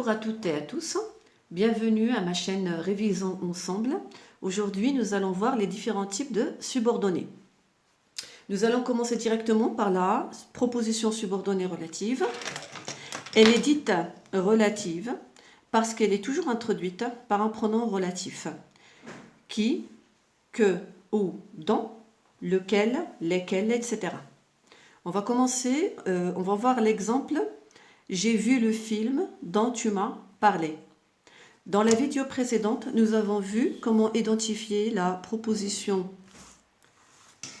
Bonjour à toutes et à tous, bienvenue à ma chaîne Révisons ensemble. Aujourd'hui, nous allons voir les différents types de subordonnées. Nous allons commencer directement par la proposition subordonnée relative. Elle est dite relative parce qu'elle est toujours introduite par un pronom relatif. Qui, que, où, dont, lequel, lesquels, etc. On va commencer, on va voir l'exemple. J'ai vu le film dont tu m'as parlé. Dans la vidéo précédente, nous avons vu comment identifier la proposition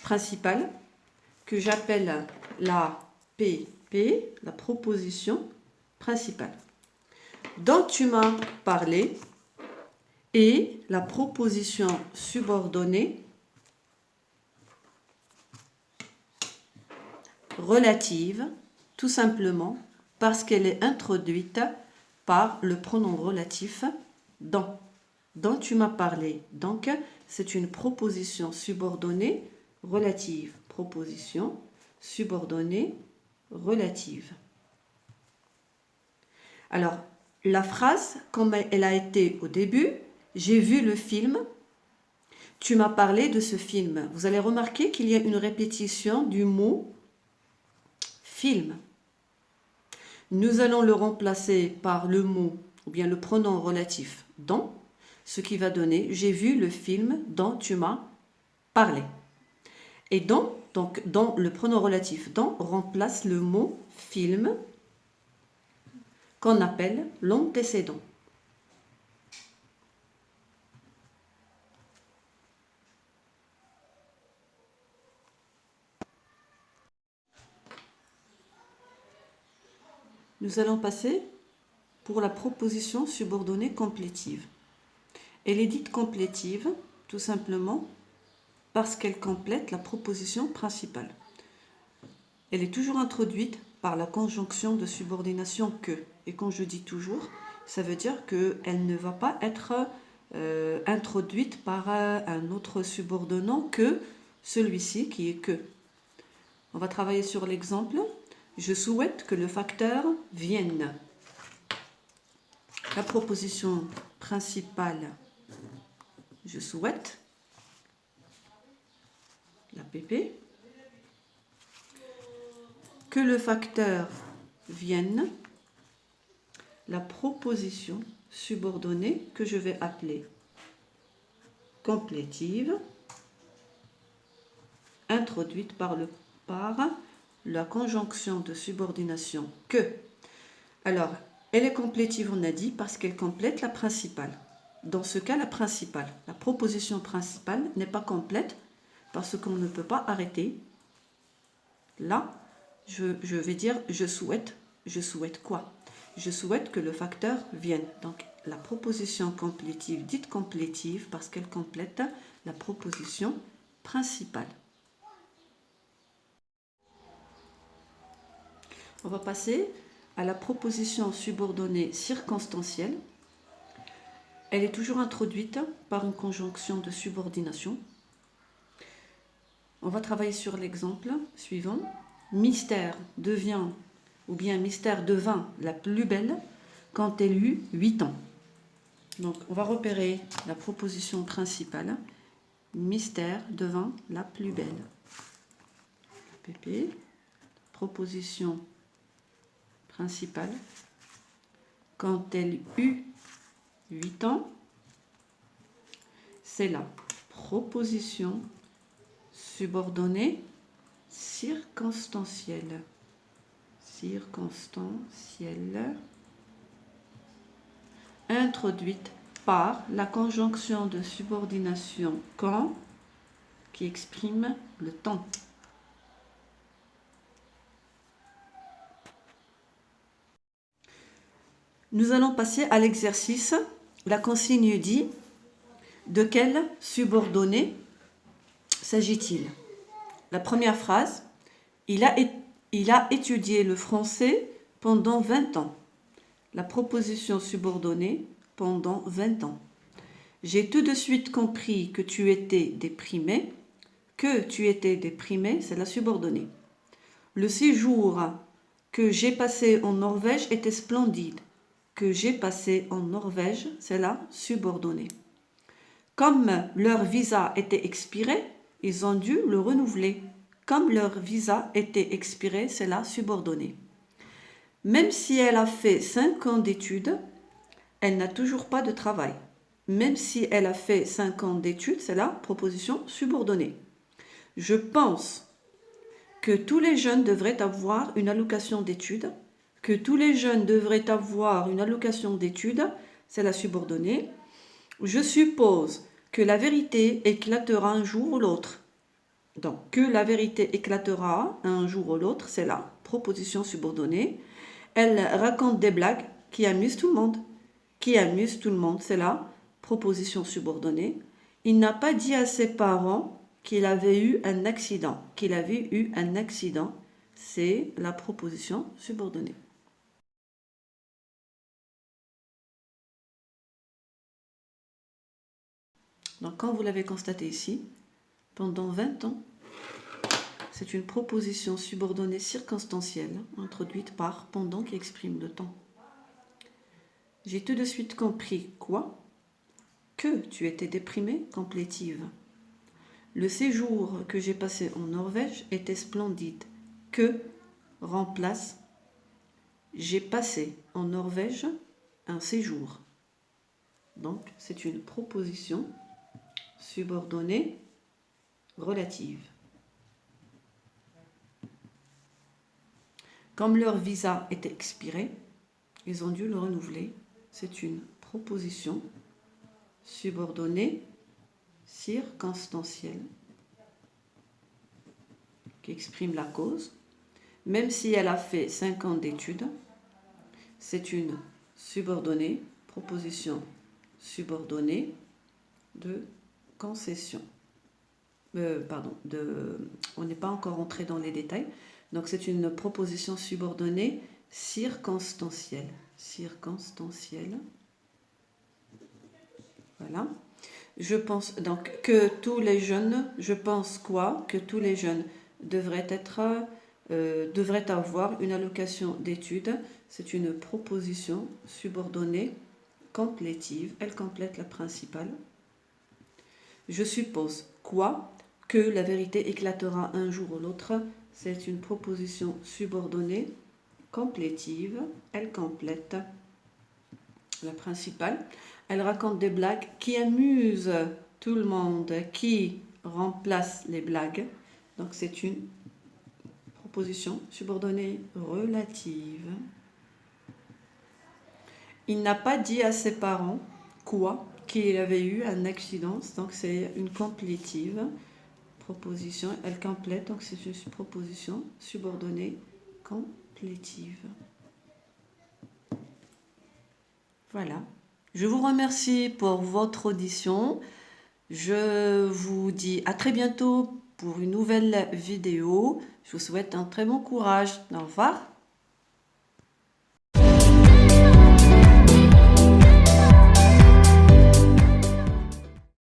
principale que j'appelle la PP, la proposition principale. Dont tu m'as parlé et la proposition subordonnée relative, tout simplement parce qu'elle est introduite par le pronom relatif dont. Dont tu m'as parlé. Donc, c'est une proposition subordonnée relative. Proposition subordonnée relative. Alors, la phrase, comme elle a été au début, j'ai vu le film, tu m'as parlé de ce film. Vous allez remarquer qu'il y a une répétition du mot film. Nous allons le remplacer par le mot ou bien le pronom relatif dont, ce qui va donner j'ai vu le film dont tu m'as parlé. Et dont, donc dans le pronom relatif dont remplace le mot film qu'on appelle l'antécédent. Nous allons passer pour la proposition subordonnée complétive. Elle est dite complétive tout simplement parce qu'elle complète la proposition principale. Elle est toujours introduite par la conjonction de subordination que. Et quand je dis toujours, ça veut dire qu'elle ne va pas être introduite par un autre subordonnant que celui-ci qui est que. On va travailler sur l'exemple. Je souhaite que le facteur vienne. La proposition principale, je souhaite, la PP, que le facteur vienne, la proposition subordonnée que je vais appeler complétive, introduite par la conjonction de subordination que. Alors, elle est complétive, on a dit, parce qu'elle complète la principale. Dans ce cas, la proposition principale n'est pas complète parce qu'on ne peut pas arrêter. Là, je vais dire je souhaite quoi? Je souhaite que le facteur vienne. Donc, la proposition complétive, dite complétive parce qu'elle complète la proposition principale. On va passer à la proposition subordonnée circonstancielle. Elle est toujours introduite par une conjonction de subordination. On va travailler sur l'exemple suivant. Mystère devient, ou bien Mystère devint la plus belle quand elle eut 8 ans. Donc, on va repérer la proposition principale. Mystère devint la plus belle. PP, proposition principale. Quand elle eut 8 ans, c'est la proposition subordonnée circonstancielle. Circonstancielle. Introduite par la conjonction de subordination quand qui exprime le temps. Nous allons passer à l'exercice. La consigne dit de quel subordonné s'agit-il? La première phrase, il a étudié le français pendant 20 ans. La proposition subordonnée pendant 20 ans. J'ai tout de suite compris que tu étais déprimé. Que tu étais déprimé, c'est la subordonnée. Le séjour que j'ai passé en Norvège était splendide. que j'ai passé en Norvège, c'est la subordonnée. Comme leur visa était expiré, ils ont dû le renouveler. Comme leur visa était expiré, c'est la subordonnée. Même si elle a fait 5 ans d'études, elle n'a toujours pas de travail. Même si elle a fait 5 ans d'études, c'est la proposition subordonnée. Je pense que tous les jeunes devraient avoir une allocation d'études. Que tous les jeunes devraient avoir une allocation d'études, c'est la subordonnée. Je suppose que la vérité éclatera un jour ou l'autre. Donc, que la vérité éclatera un jour ou l'autre, c'est la proposition subordonnée. Elle raconte des blagues qui amusent tout le monde. Qui amuse tout le monde, c'est la proposition subordonnée. Il n'a pas dit à ses parents qu'il avait eu un accident. Qu'il avait eu un accident, c'est la proposition subordonnée. Donc, comme vous l'avez constaté ici, pendant 20 ans, c'est une proposition subordonnée circonstancielle introduite par pendant qui exprime le temps. J'ai tout de suite compris quoi? Que tu étais déprimée, complétive. Le séjour que j'ai passé en Norvège était splendide. Que remplace j'ai passé en Norvège un séjour. Donc, c'est une proposition subordonnée relative. Comme leur visa était expiré, ils ont dû le renouveler. C'est une proposition subordonnée circonstancielle qui exprime la cause. Même si elle a fait 5 ans d'études, c'est une subordonnée, proposition subordonnée de concession. On n'est pas encore entré dans les détails. Donc c'est une proposition subordonnée circonstancielle. Circonstancielle. Voilà. Je pense donc que tous les jeunes, je pense quoi? Que tous les jeunes devraient avoir une allocation d'études. C'est une proposition subordonnée complétive. Elle complète la principale. Je suppose quoi? Que la vérité éclatera un jour ou l'autre. C'est une proposition subordonnée complétive. Elle complète la principale. Elle raconte des blagues qui amusent tout le monde, qui remplace les blagues. Donc c'est une proposition subordonnée relative. Il n'a pas dit à ses parents quoi? Qu'il avait eu un accident. Donc c'est une complétive. Proposition, elle complète, donc c'est une proposition subordonnée complétive. Voilà. Je vous remercie pour votre audition. Je vous dis à très bientôt pour une nouvelle vidéo. Je vous souhaite un très bon courage. Au revoir.